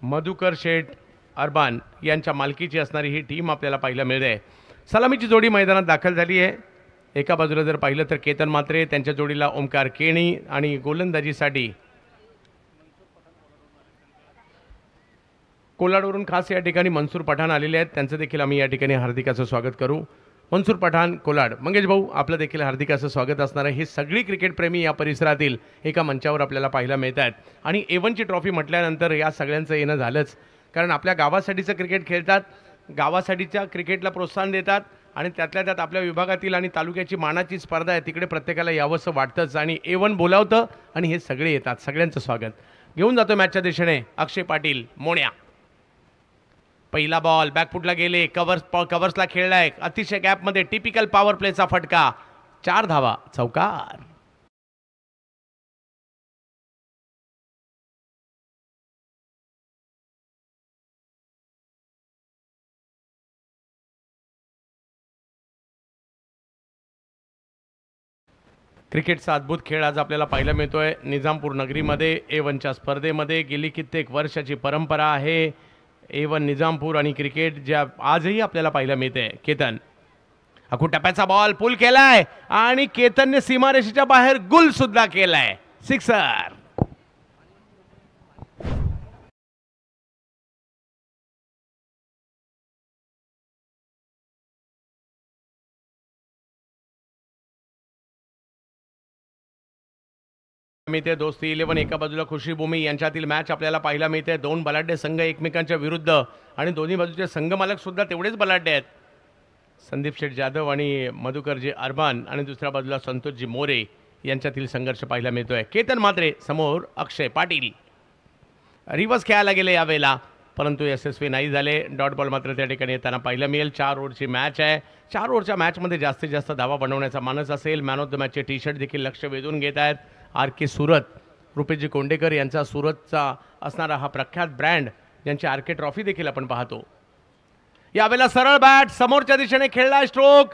मधुकर शेठ urban यांच्या मालकीची असणारी ही टीम आपल्याला पाहायला मिळते. सलामीची जोडी मैदानात दाखल झाली आहे. एका बाजूला जर पाहिलं तर केतन म्हात्रे, त्यांच्या जोडीला ओमकार केणी आणि गोलंदाजीसाठी कोलाडवरून खास या ठिकाणी मनसूर पठाण आलेले आहेत. त्यांचं देखील आम्ही या ठिकाणी हार्दिक असं स्वागत करू. मनसूर पठाण कोलाड, मंगेश भाऊ आपलं देखील हार्दिक असं स्वागत असणार आहे. हे सगळी क्रिकेटप्रेमी या परिसरातील एका मंचावर आपल्याला पाहायला मिळत आहेत. आणि A1ची ट्रॉफी म्हटल्यानंतर या सगळ्यांचं येणं झालंच, कारण आपल्या गावासाठीचं क्रिकेट खेळतात, गावासाठीच्या क्रिकेटला प्रोत्साहन देतात आणि त्यातल्या त्यात आपल्या विभागातील आणि तालुक्याची मानाची स्पर्धा आहे, तिकडे प्रत्येकाला यावंसं वाटतंच आणि A1 बोलावतं आणि हे सगळे येतात. सगळ्यांचं स्वागत. घेऊन जातो मॅचच्या दिशेने अक्षय पाटील मोण्या. पहिला बॉल बॅकफुटला गेले, कव्हर्सला खेळलाय, अतिशय गॅपमध्ये टिपिकल पॉवर प्लेचा फटका, 4 धावा, चौकार. क्रिकेटचा अद्भुत खेळ आज आपल्याला पाहायला मिळतोय निजामपूर नगरीमध्ये. A1च्या स्पर्धेमध्ये गेली कित्येक वर्षाची परंपरा आहे. A1 निजामपूर आणि क्रिकेट ज्या आजही आपल्याला पाहायला मिळते. केतन अखू टप्प्याचा बॉल पुल केलाय आणि केतनने सीमारेषेच्या बाहेर गुल सुद्धा केलाय, सिक्सर. मिळते दोस्ती 11 एका बाजूला खुशीभूमी यांच्यातील मॅच आपल्याला पाहायला मिळते. 2 बलाढ्य संघ एकमेकांच्या विरुद्ध आणि दोन्ही बाजूचे संघ मालक सुद्धा तेवढेच बलाढ्य आहेत. संदीप शेठ जाधव आणि मधुकरजी अरबान आणि दुसऱ्या बाजूला संतोषजी मोरे यांच्यातील संघर्ष पाहायला मिळतोय. केतन म्हात्रे समोर अक्षय पाटील. रिवर्स खेळायला गेले यावेळेला परंतु यशस्वी नाही झाले. डॉट बॉल मात्र त्या ठिकाणी येताना पाहायला मिळेल. 4 ओव्हरची मॅच आहे. 4 ओव्हरच्या मॅचमध्ये जास्तीत जास्त धावा बनवण्याचा मानस असेल. मॅन ऑफ द मॅचचे टी शर्ट देखील लक्ष वेधून घेत आहेत. RK सुरत, रुपेशजी कोंडेकर यांचा सुरतचा असणारा हा प्रख्यात ब्रँड, ज्यांची RK ट्रॉफी देखील आपण पाहतो. यावेळेला सरळ बॅट समोरच्या दिशेने खेळला, स्ट्रोक.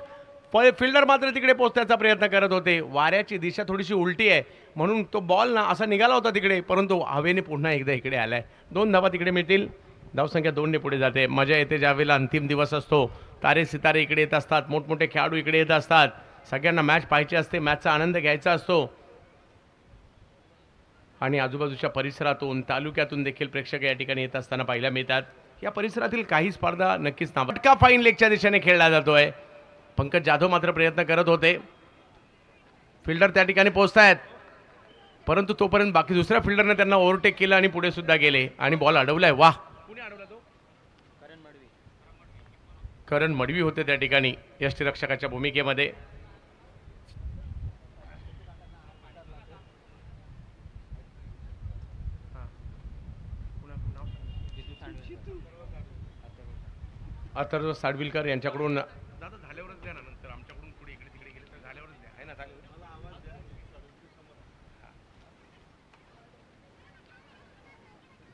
फिल्डर मात्र तिकडे पोहोचण्याचा प्रयत्न करत होते. वाऱ्याची दिशा थोडीशी उलटी आहे म्हणून तो बॉल ना असा निघाला होता तिकडे, परंतु हवेने पुन्हा एकदा इकडे आलाय. 2 धावा तिकडे मिळतील. धावसंख्या 2 ने पुढे जाते. मजा येते ज्यावेळेला अंतिम दिवस असतो. तारे सितारे इकडे येत असतात, मोठमोठे खेळाडू इकडे येत असतात. सगळ्यांना मॅच पाहायची असते, मॅचचा आनंद घ्यायचा असतो आणि आजूबाजूच्या परिसरातून तालुक्यातून देखील प्रेक्षक या ठिकाणी येत असताना पाहायला मिळतात. या परिसरातील काही स्पर्धा नक्कीच फटका फाईन लेगच्या दिशेने खेळला जातोय. पंकज जाधव मात्र प्रयत्न करत होते. फिल्डर त्या ठिकाणी पोहोचतायत परंतु तोपर्यंत बाकी दुसऱ्या फिल्डरने त्यांना ओव्हरटेक केलं आणि पुढे सुद्धा गेले आणि बॉल अडवलाय. वाह, कुणी अडवला तो? करण मडवी होते त्या ठिकाणी यष्टीरक्षकाच्या भूमिकेमध्ये. अथर्व साडविलकर यांच्याकडून दादा झाल्यावरच द्या ना, नंतर आमच्याकडून पुढे इकडे तिकडे गेले तर झाल्यावरच द्या, आहे ना?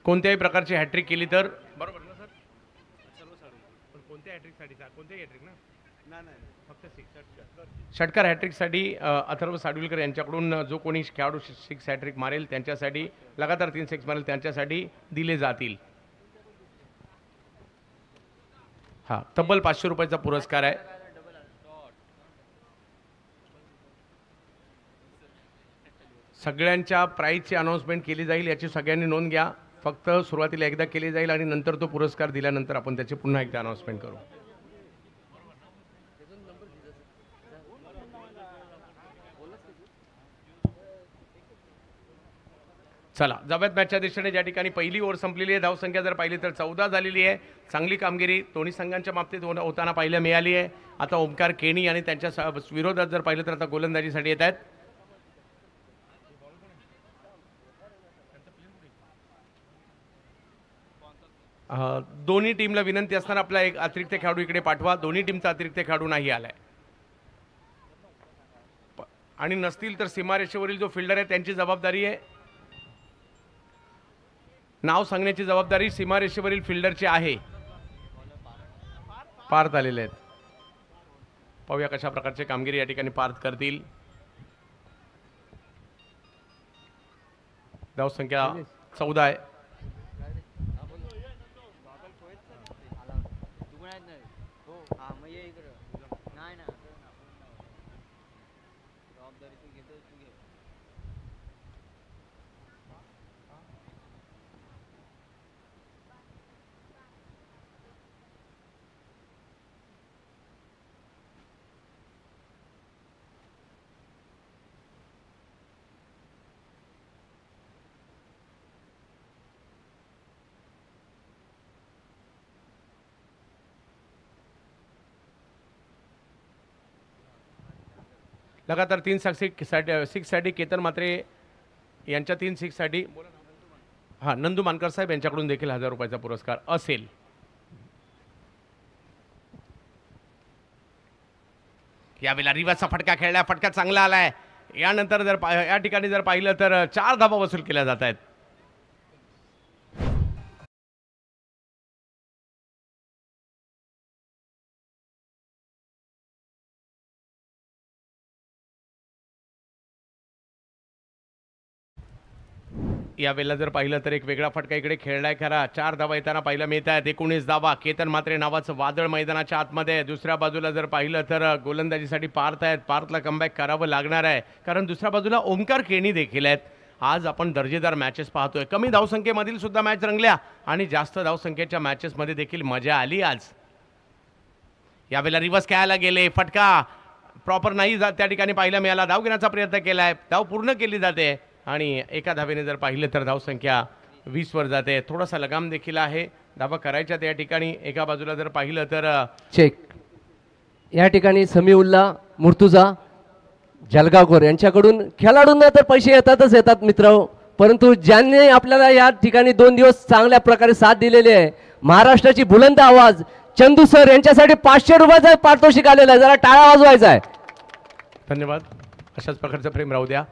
कोणत्याही प्रकारची हॅट्रिक केली तर बरोबर ना सर? पण कोणत्या हॅट्रिकसाठी? कोणत्याही हॅट्रिक ना? नाही, फक्त षटकार हॅट्रिकसाठी अथर्व साडविलकर यांच्याकडून जो कोणी खेळाडू 6 हॅट्रिक मारेल त्यांच्यासाठी, लगातार 3 6 मारेल त्यांच्यासाठी दिले जातील. हा तब्बल 500 रुपयाचा पुरस्कार आहे. सगळ्यांच्या प्राईजची अनाउन्समेंट केली जाईल, याची सगळ्यांनी नोंद घ्या. फक्त सुरुवातीला एकदा केली जाईल आणि नंतर तो पुरस्कार दिल्यानंतर आपण त्याची पुन्हा एकदा अनाउन्समेंट करू. चला जाऊयात मॅचच्या दिशेने, ज्या ठिकाणी पहिली ओव्हर संपलेली आहे. धावसंख्या जर पाहिली तर 14 झालेली आहे. चांगली कामगिरी दोन्ही संघांच्या बाबतीत होताना पाहायला मिळाली आहे. आता ओमकार केणी आणि त्यांच्या विरोधात जर पाहिलं तर आता गोलंदाजीसाठी येत आहेत. दोन्ही टीमला विनंती असणार आपला एक अतिरिक्त खेळाडू इकडे पाठवा. दोन्ही टीमचा अतिरिक्त खेळाडू नाही आलाय आणि नसतील तर सीमारेषेवरील जो फिल्डर आहे त्यांची जबाबदारी आहे. नाव सांगण्याची जबाबदारी सीमारेषेवरील फिल्डरची आहे. पार्थ आलेले आहेत. पाहूया कशा प्रकारची कामगिरी या ठिकाणी पार्थ करतील. धावसंख्या 14 आहे. लगातार 3 सिक्ससाठी केतन मात्रे यांच्या 3 सिक्ससाठी हां नंदू मानकर साहेब यांच्याकडून देखील 1000 रुपयाचा पुरस्कार असेल. यावेळेला रिवर्सचा फटका खेळला, फटका चांगला आलाय. यानंतर जर या ठिकाणी जर पाहिलं तर 4 धावा वसूल केल्या जात आहेत. यावेळेला जर पाहिलं तर एक वेगळा फटका इकडे खेळलाय खरा. 4 धावा येताना पाहायला मिळत आहेत. 19 धावा. केतन मात्रे नावाचं वादळ मैदानाच्या आतमध्ये. दुसऱ्या बाजूला जर पाहिलं तर गोलंदाजीसाठी पार्थ आहेत. पार्थला कमबॅक करावं लागणार आहे कारण दुसऱ्या बाजूला ओमकार केणी देखील आहेत. आज आपण दर्जेदार मॅचेस पाहतोय. कमी धावसंख्येमधील सुद्धा मॅच रंगल्या आणि जास्त धावसंख्येच्या मॅचेसमध्ये देखील मजा आली आज. यावेळेला रिव्हर्स खेळायला गेले, फटका प्रॉपर नाही जात त्या ठिकाणी पाहायला मिळाला. धाव घेण्याचा प्रयत्न केलाय, धाव पूर्ण केली जाते आणि एका धावेने जर पाहिलं तर धावसंख्या 20 वर जाते. थोडासा लगाम देखील आहे. धावा करायच्या त्या ठिकाणी. एका बाजूला जर पाहिलं तर चेक या ठिकाणी समीउल्ला मुर्तुजा जलगावकर यांच्याकडून खेळाडूंना तर पैसे येतात मित्र, परंतु ज्यांनी आपल्याला या ठिकाणी 2 दिवस चांगल्या प्रकारे साथ दिलेली आहे, महाराष्ट्राची बुलंद आवाज चंदू सर यांच्यासाठी 500 रुपयाचा पारितोषिक आलेला आहे. जरा टाळा वाजवायचा आहे. धन्यवाद. अशाच प्रकारचं प्रेम राहू द्या.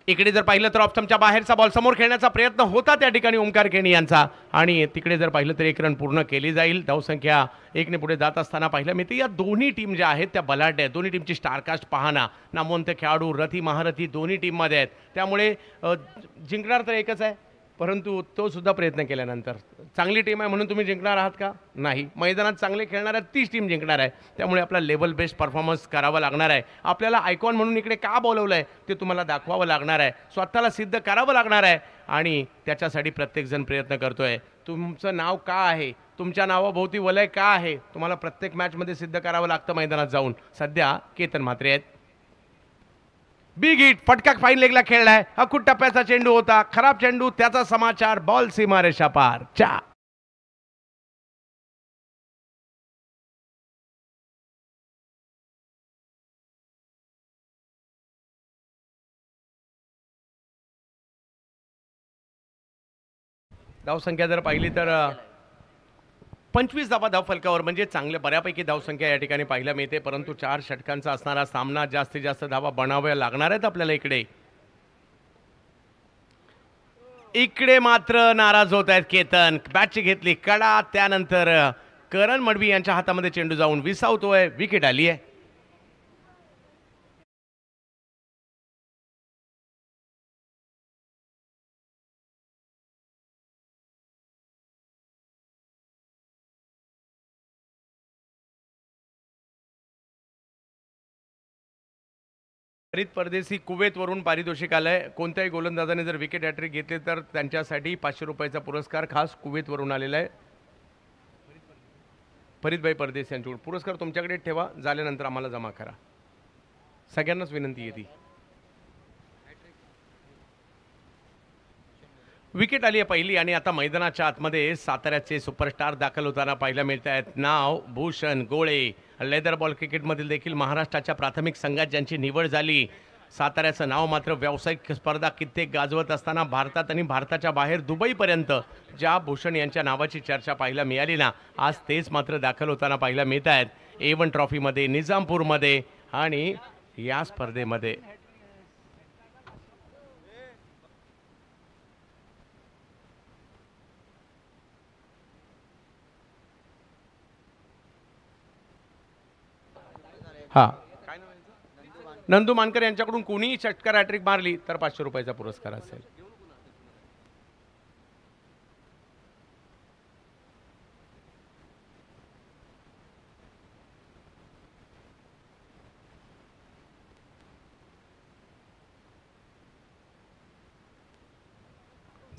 इकडे जर पाहिलं तर ऑप्शनच्या बाहेरचा बॉल समोर खेळण्याचा प्रयत्न होता त्या ठिकाणी ओमकार केणी यांचा आणि तिकडे जर पाहिलं तर 1 रन पूर्ण केली जाईल. धावसंख्या 1 ने पुढे जात असताना पाहिलं मिळते. या दोन्ही टीम ज्या आहेत त्या बलाढ्य आहेत. दोन्ही टीमची स्टारकास्ट पाहना, नामवंत खेळाडू, रथी महारथी दोन्ही टीममध्ये आहेत. त्यामुळे जिंकणार तर एकच आहे, परंतु तो सुद्धा प्रयत्न केल्यानंतर चांगली टीम आहे म्हणून तुम्ही जिंकणार आहात का? नाही. मैदानात चांगले खेळणाऱ्या तीच टीम जिंकणार आहे. त्यामुळे आपला लेवल बेस्ड परफॉर्मन्स करावा लागणार आहे. आपल्याला आयकॉन म्हणून इकडे का बोलवलं आहे ते तुम्हाला दाखवावं लागणार आहे. स्वतःला सिद्ध करावं लागणार आहे आणि त्याच्यासाठी प्रत्येकजण प्रयत्न करतोय. तुमचं नाव का आहे, तुमच्या नावाभोवती वलय का आहे, तुम्हाला प्रत्येक मॅचमध्ये सिद्ध करावं लागतं मैदानात जाऊन. सध्या केतन म्हात्रे आहेत. बिग हिट, फटका फाईन लेगला खेळलाय. अखूट टप्प्याचा चेंडू होता, खराब चेंडू, त्याचा समाचार, बॉल सीमारेषा पार. 4 धावसंख्या जर पाहिली तर 25 धावा धावफलकावर, म्हणजे चांगल्या बऱ्यापैकी धावसंख्या या ठिकाणी पाहायला मिळते. परंतु 4 षटकांचा असणारा सामना, जास्तीत जास्त धावा बनाव्या लागणार आहेत आपल्याला. इकडे मात्र नाराज होत आहेत केतन. बॅटची घेतली कडा, त्यानंतर करण मडवी यांच्या हातामध्ये चेंडू जाऊन विसावतोय. विकेट आली आहे. फरीद परदेसी कुवेतवरून पारितोषिक आलंय. कोणत्याही गोलंदाजाने जर विकेट हॅट्रिक घेतले तर त्यांच्यासाठी 500 रुपयाचा पुरस्कार खास कुवेतवरून आलेला आहे. फरीदभाई परदेसी यांच्याकडून पुरस्कार तुमच्याकडे ठेवा, झाल्यानंतर आम्हाला जमा करा. सगळ्यांनाच विनंती आहे ती. विकेट आली आहे पहिली आणि आता मैदानाच्या आतमध्ये साताऱ्याचे सुपरस्टार दाखल होताना पाहायला मिळत आहेत. नाव भूषण गोळे. लेदर बॉल क्रिकेटमधील देखील महाराष्ट्राच्या प्राथमिक संघात ज्यांची निवड झाली. साताऱ्याचं नाव मात्र व्यावसायिक स्पर्धा कित्येक गाजवत असताना भारतात आणि भारताच्या बाहेर दुबईपर्यंत ज्या भूषण यांच्या नावाची चर्चा पाहायला मिळाली ना, आज तेच मात्र दाखल होताना पाहायला मिळत आहेत. A1 ट्रॉफीमध्ये, निजामपूरमध्ये आणि या स्पर्धेमध्ये. हा, नंदू मानकर यांच्याकडून कोणीही षटकार हॅट्रिक मारली तर 500 रुपयाचा पुरस्कार असेल.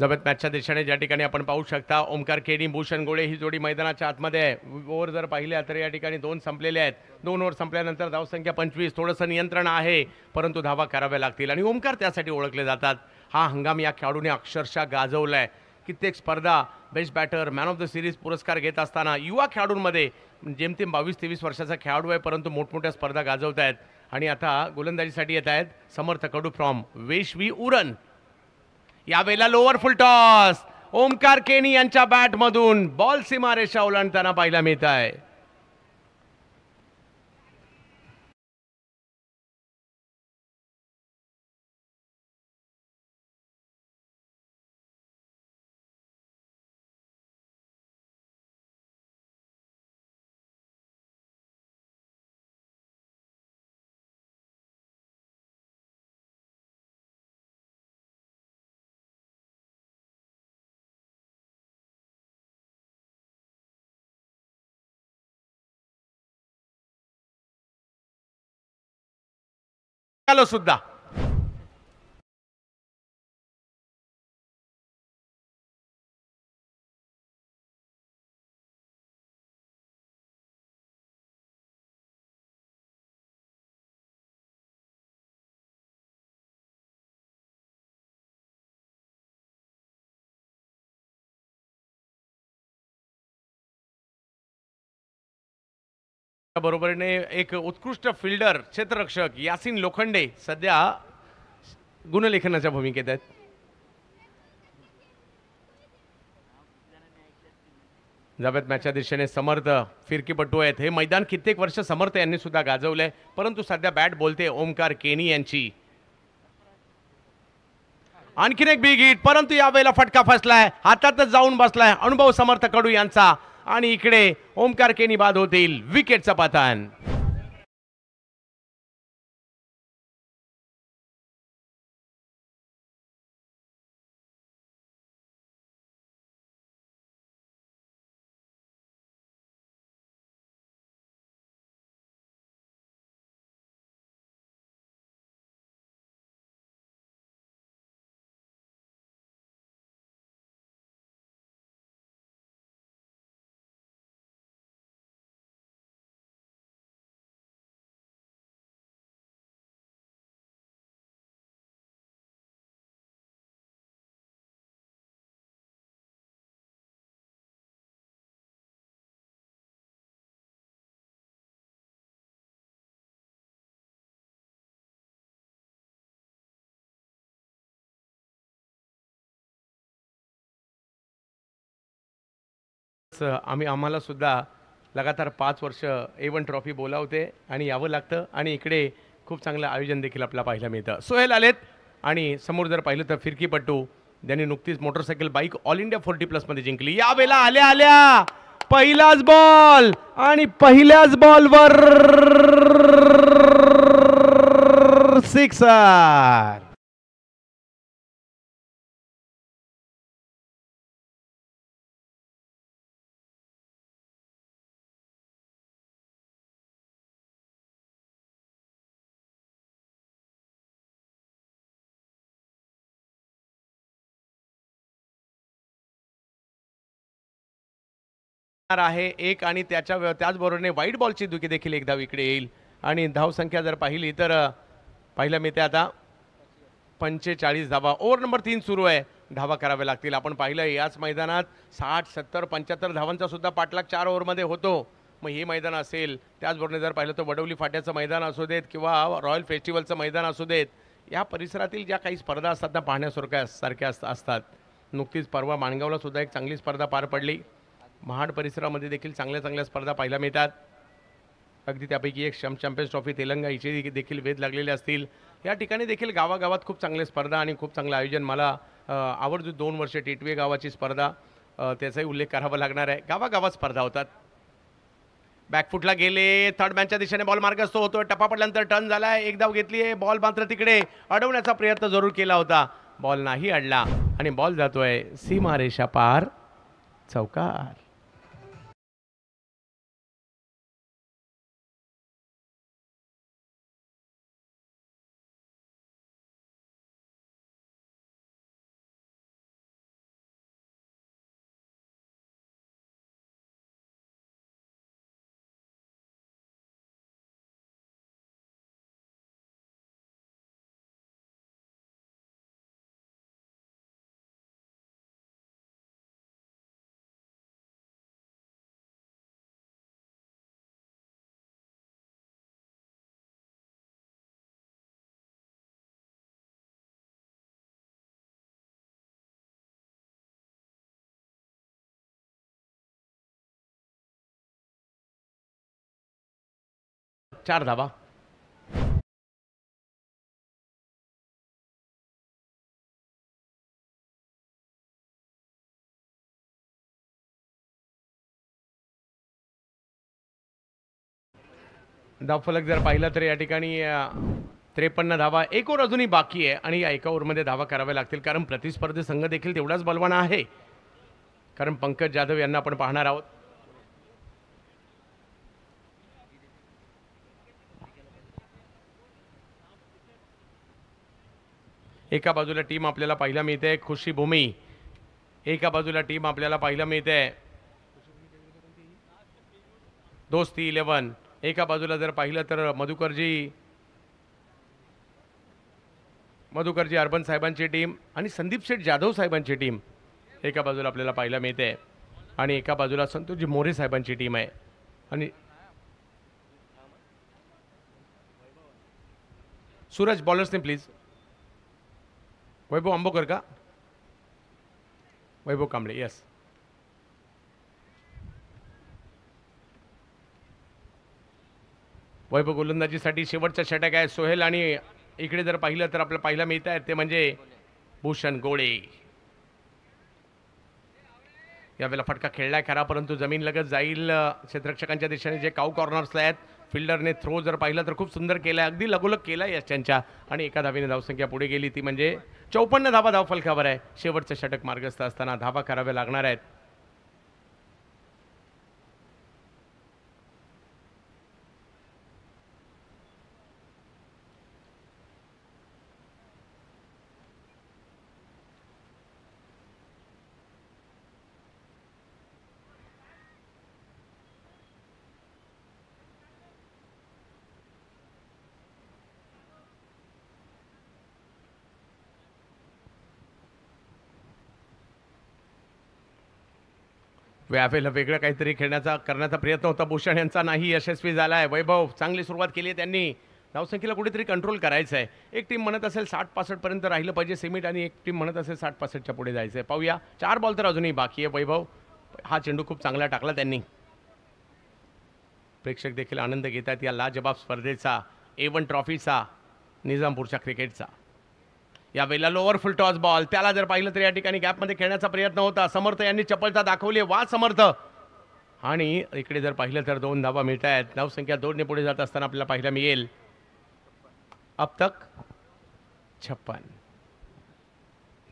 जबत मॅचच्या दिशेने ज्या ठिकाणी आपण पाहू शकता ओमकार केनी भूषण गोळे ही जोडी मैदानाच्या आतमध्ये आहे. ओव्हर जर पाहिल्या तर या ठिकाणी 2 संपलेले आहेत. 2 ओव्हर संपल्यानंतर धावसंख्या 25. थोडंसं नियंत्रण आहे परंतु धावा कराव्या लागतील आणि ओमकार त्यासाठी ओळखले जातात. हा हंगाम या खेळाडूने अक्षरशः गाजवलाय. कित्येक स्पर्धा best batter man of the series पुरस्कार घेत असताना युवा खेळाडूंमध्ये जेमतेम 22-23 वर्षाचा खेळाडू आहे परंतु मोठमोठ्या स्पर्धा गाजवत आहेत आणि आता गोलंदाजीसाठी येत आहेत समर्थ कडू फ्रॉम वेशवी उरण. यावेळेला लोअर फुल टॉस ओमकार केनी यांच्या बॅटमधून बॉल सीमारेषा ओलांडताना पाहायला मिळत आहे. सुद्धा बरोबरीने एक उत्कृष्ट फिल्डर क्षेत्ररक्षक यासिन लोखंडे सध्या गुणलेखनाच्या भूमिकेत आहेत. जावेद मॅचच्या दिशेने समर्थ फिरकीपटू आहेत. हे मैदान कित्येक वर्ष समर्थ यांनी सुद्धा गाजवलंय परंतु सध्या बॅट बोलते ओमकार केनी यांची. आणखीन एक बिग हिट परंतु यावेळेला फटका फसलाय हातातच जाऊन बसलाय अनुभव समर्थ कडू यांचा आणि इकडे ओमकार केनी बाद होतील. विकेटचं पतन. आम्हाला सुद्धा लगातार 5 वर्ष A1 ट्रॉफी बोलावते आणि यावं लागतं आणि इकडे खूप चांगलं आयोजन देखील आपल्याला पाहायला मिळतं. सोहेल आलेत आणि समोर जर पाहिलं तर फिरकीपटू ज्यांनी नुकतीच मोटरसायकल बाईक ऑल इंडिया 40+ मध्ये जिंकली. यावेळेला आल्या आल्या पहिलाच बॉल आणि पहिल्याच बॉलवर सिक्सर. आहे एक आणि त्याचबरोबरीने व्हाईट बॉलची दुकी देखील एक धाव इकडे येईल आणि धाव संख्या जर पाहिली तर पाहिलं मिळते आता 45 धावा. ओव्हर नंबर 3 सुरू आहे. धावा कराव्या लागतील. आपण पाहिलं याच मैदानात 60 70 75 धावांचा सुद्धा पाठलाग 4 ओव्हरमध्ये होतो. मग हे मैदान असेल त्याचबरोबर जर पाहिलं तर वडवली फाट्याचं मैदान असू देत किंवा रॉयल फेस्टिवलचं मैदान असू देत या परिसरातील ज्या काही स्पर्धा असतात त्या पाहण्यासारख्या असतात. नुकतीच परवा माणगावला सुद्धा एक चांगली स्पर्धा पार पडली. महाड परिसरामध्ये देखील चांगल्या चांगल्या स्पर्धा पाहायला मिळतात. अगदी त्यापैकी एक चॅम्पियन्स ट्रॉफी तेलंगणा हिचे देखील वेध लागलेले असतील. या ठिकाणी देखील गावागावात खूप चांगले स्पर्धा आणि खूप चांगलं आयोजन. मला आवडतो 2 वर्ष टिटवे गावाची स्पर्धा त्याचाही उल्लेख करावा लागणार आहे. गावागावात स्पर्धा होतात. बॅकफुटला गेले थर्ड मॅनच्या दिशेने बॉल मार्गस्थ होतो. टप्पा पडल्यानंतर टर्न झाला. एक धाव घेतली आहे. बॉल मात्र तिकडे अडवण्याचा प्रयत्न जरूर केला होता. बॉल नाही अडला आणि बॉल जातोय सीमारेषा पार चौकार. 4 धावा. धावफलक जर पाहिला तर या ठिकाणी 53 धावा. एक ओव्हर अजूनही बाकी आहे आणि या एका ओव्हरमध्ये धावा कराव्या लागतील कारण प्रतिस्पर्धी संघ देखील तेवढाच बलवान आहे. कारण पंकज जाधव यांना आपण पाहणार आहोत. एका बाजूला टीम आपल्याला पाहायला मिळते खुशी भूमी, एका बाजूला टीम आपल्याला पाहायला मिळते दोस्ती 11. एका बाजूला जर पाहिलं तर मधुकरजी अर्बन साहेबांची टीम आणि संदीप शेठ जाधव साहेबांची टीम एका बाजूला आपल्याला पाहायला मिळते आणि एका बाजूला संतोषजी मोरे साहेबांची टीम आहे. आणि सूरज बॉलर्सने प्लीज. वैभव आंबोकर का? वैभव कांबळे. यस. वैभव गोलंदाजीसाठी शेवटचा षटक आहे. सोहेल आणि इकडे जर पाहिलं तर आपल्याला पाहायला मिळत आहे ते म्हणजे भूषण गोळे. यावेळेला फटका खेळलाय खरा परंतु जमीन लगत जाईल क्षेत्ररक्षकांच्या दिशेने जे काऊ कॉर्नर्सला आहेत. फिल्डरने थ्रो जर पाहिलं तर खूप सुंदर केलाय, अगदी लगोलग केलाय यशांच्या आणि एका धावेने धावसंख्या पुढे गेली ती म्हणजे 54 धावा धावफलकावर आहे. शेवटचं षटक मार्गस्थ असताना धावा कराव्या लागणार आहेत. यावेळेला वेगळं काहीतरी करण्याचा प्रयत्न होता भूषण यांचा, नाही यशस्वी झाला आहे. वैभव चांगली सुरुवात केली आहे त्यांनी. धावसंख्येला कुठेतरी कंट्रोल करायचं आहे. एक टीम म्हणत असेल 60-65 पर्यंत राहिलं पाहिजे सेमीट आणि एक टीम म्हणत असेल 60-65च्या पुढे जायचं आहे. पाहूया. 4 बॉल तर अजूनही बाकी आहे. वैभव हा चेंडू खूप चांगला टाकला त्यांनी. प्रेक्षक देखील आनंद घेतात या लाजबाब स्पर्धेचा, A1 ट्रॉफीचा, निजामपूरच्या क्रिकेटचा. यावेळेला लोअर फुल टॉस बॉल, त्याला जर पाहिलं तर या ठिकाणी गॅपमध्ये खेळण्याचा प्रयत्न होता. समर्थ यांनी चपलता दाखवली. वा समर्थ. आणि इकडे जर पाहिलं तर 2 धावा मिळत आहेत. धावसंख्या 2 ने पुढे जात असताना आपल्याला पाहायला मिळेल अब तक 56.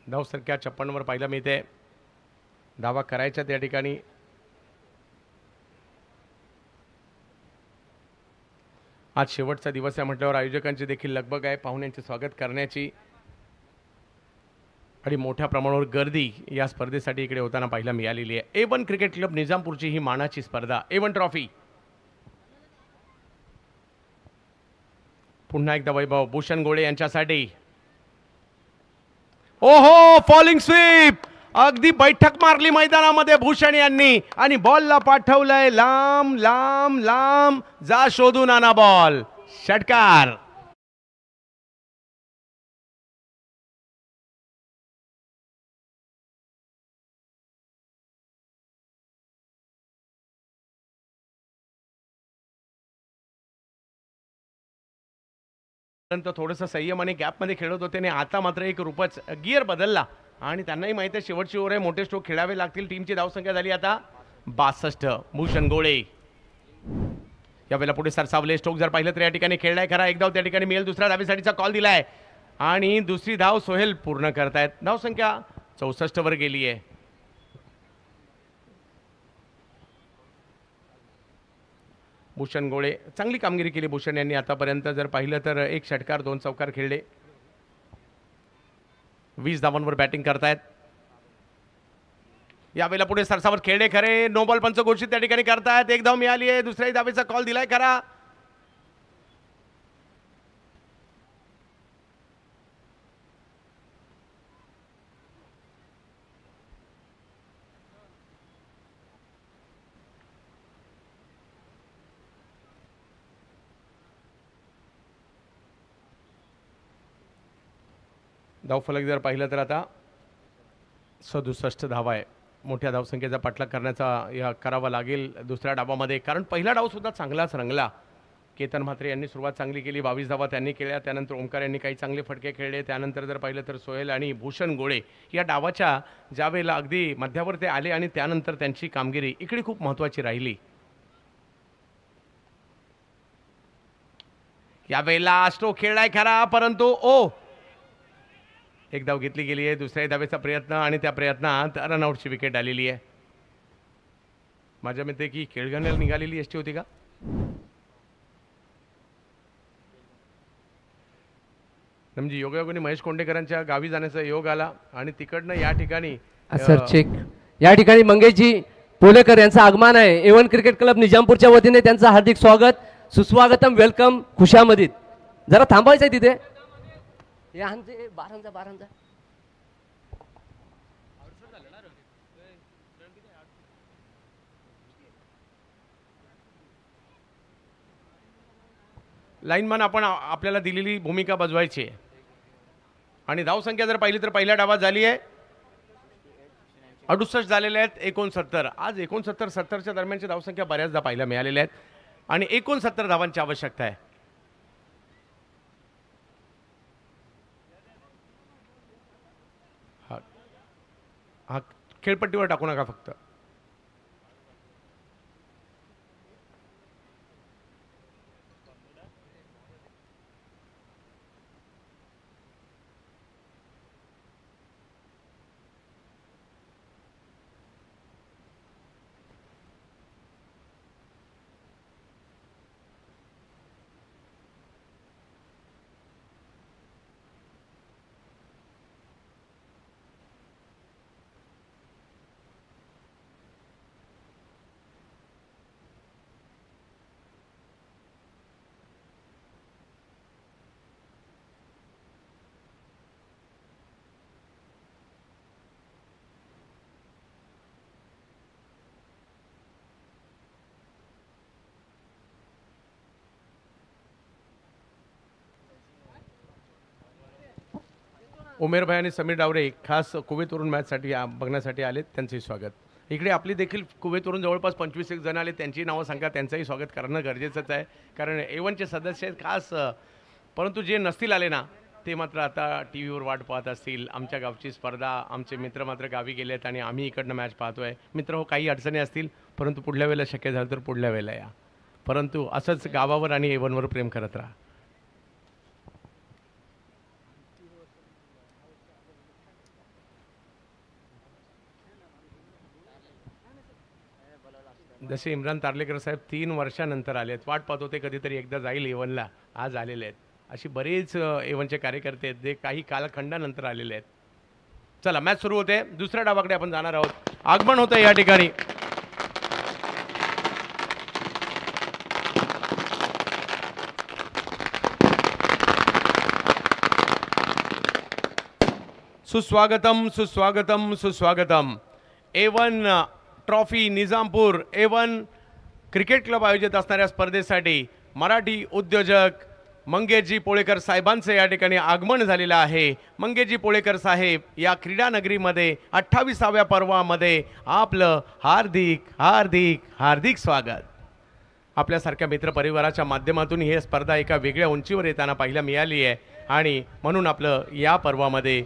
धावसंख्या 56 वर पाहायला मिळते. धावा करायच्या त्या ठिकाणी. आज शेवटचा दिवस आहे म्हटल्यावर आयोजकांची देखील लगबग आहे पाहुण्यांचे स्वागत करण्याची आणि मोठ्या प्रमाणावर गर्दी या स्पर्धेसाठी इकडे होताना पाहायला मिळालेली आहे. A1 क्रिकेट क्लब निजामपूरची ही मानाची स्पर्धा, A1 ट्रॉफी. पुन्हा एकदा वैभव भूषण गोळे यांच्यासाठी. ओहो, फॉलिंग स्वीप, अगदी बैठक मारली मैदानामध्ये भूषण यांनी आणि बॉलला पाठवलंय लांब लांब लांब. जा शोधून आणा बॉल. षटकार. थोडंसं संयम आणि गॅपमध्ये खेळत होते आणि आता मात्र एक रूपच गिअर बदलला आणि त्यांनाही माहिती आहे शेवटची ओव्हर आहे, मोठे स्ट्रोक खेळावे लागतील. टीमची धावसंख्या झाली आता 62. भूषण गोळे यावेळेला पुढे सरसावले. स्ट्रोक जर पाहिलं तर या ठिकाणी खेळलाय खरा. एक धाव त्या ठिकाणी मिळेल. दुसऱ्या धावेसाठीचा कॉल दिलाय आणि दुसरी धाव सोहेल पूर्ण करतायत. धावसंख्या 64 वर गेली आहे. भूषण गोळे चांगली कामगिरी केली भूषण यांनी आतापर्यंत. जर पाहिलं तर 1 षटकार 2 चौकार खेळले. 20 धावांवर बॅटिंग करतायत. यावेळेला पुढे सरसावर खेळले खरे. नो बॉल पंच घोषित त्या ठिकाणी करतायत. 1 धाव मिळाली आहे. दुसऱ्याही धावेचा कॉल दिलाय खरा. धावफलक जर पाहिलं तर आता 67 धावा आहे. मोठ्या धावसंख्येचा पाठलाग करावा लागेल दुसऱ्या डावामध्ये, कारण पहिला डाव सुद्धा चांगलाच रंगला. केतन म्हात्रे यांनी सुरुवात चांगली केली, 22 धावा त्यांनी केल्या. त्यानंतर ओमकार यांनी काही चांगले फटके खेळले. त्यानंतर जर पाहिलं तर सोहेल आणि भूषण गोळे या डावाच्या ज्यावेळेला अगदी मध्यावर ते आले आणि त्यानंतर त्यांची कामगिरी इकडे खूप महत्त्वाची राहिली. यावेळेला स्ट्रोक खेळलाय खरा, परंतु एक धाव घेतली गेली आहे. दुसऱ्या धावेचा प्रयत्न आणि त्या प्रयत्नात रनआउटची विकेट आलेली आहे. माझ्या मते की खेळगण्याला निघालेली एसटी होती का? म्हणजे योगायोगाने महेश कोंडेकरांच्या गावी जाण्याचा योग आला आणि तिकडनं या ठिकाणी सर चेक या ठिकाणी मंगेशजी पोलेकर यांचं आगमन आहे. एवन क्रिकेट क्लब निजामपूरच्या वतीने त्यांचं हार्दिक स्वागत, सुस्वागतम, वेलकम, खुशामदीद. जरा थांबायचं आहे तिथे. बारांचा लाईनमन आपण आपल्याला दिलेली भूमिका बजवायची आहे आणि धावसंख्या जर पाहिली तर पहिल्या डावात झाली आहे 68 झालेल्या आहेत 69. आज 69-70च्या दरम्यानची धावसंख्या बऱ्याचदा पाहायला मिळालेल्या आहेत आणि 69 धावांची आवश्यकता आहे. हा खेळपट्टीवर टाकू नका फक्त. उमेर भाई आणि समीर डावरे खास कुवेतवरून मॅचसाठी बघण्यासाठी आलेत, त्यांचंही स्वागत. इकडे आपली देखील कुवेतवरून जवळपास 25 जण आले, त्यांची नावं सांगा, त्यांचंही स्वागत करणं गरजेचंच आहे कारण एवनचे सदस्य आहेत खास. परंतु जे नसतील आले ना ते मात्र आता टी व्हीवर वाट पाहत असतील. आमच्या गावची स्पर्धा, आमचे मित्र मात्र गावी गेले आहेत आणि आम्ही इकडनं मॅच पाहतो आहे. मित्र हो, काही अडचणी असतील परंतु पुढल्या वेळेला शक्य झालं तर पुढल्या वेळेला या. परंतु असंच गावावर आणि एवनवर प्रेम करत राहा. जसे इम्रान तारलेकर साहेब 3 वर्षानंतर आले आहेत, वाट पाहत होते कधीतरी एकदा जाईल एवनला, आज आलेले आहेत. अशी बरेच एवनचे कार्यकर्ते आहेत जे काही कालखंडानंतर आलेले आहेत. चला मॅच सुरू होते. दुसऱ्या डावाकडे आपण जाणार आहोत. आगमन होतं या ठिकाणी. सुस्वागतम सुस्वागतम सुस्वागतम. Avon trophy Nizampur Avon cricket club आयोजित असणाऱ्या स्पर्धेसाठी मराठी उद्योजक मंगेशजी पोळेकर साहेबांचे या ठिकाणी आगमन झालेलं आहे. मंगेशजी पोळेकर साहेब या क्रीडा नगरीमध्ये 28व्या पर्वामध्ये आपलं हार्दिक हार्दिक हार्दिक स्वागत. आपल्यासारख्या मित्रपरिवाराच्या माध्यमातून ही स्पर्धा एका वेगळ्या उंचीवर येताना पाहायला मिळाली आहे आणि म्हणून आपलं या पर्वामध्ये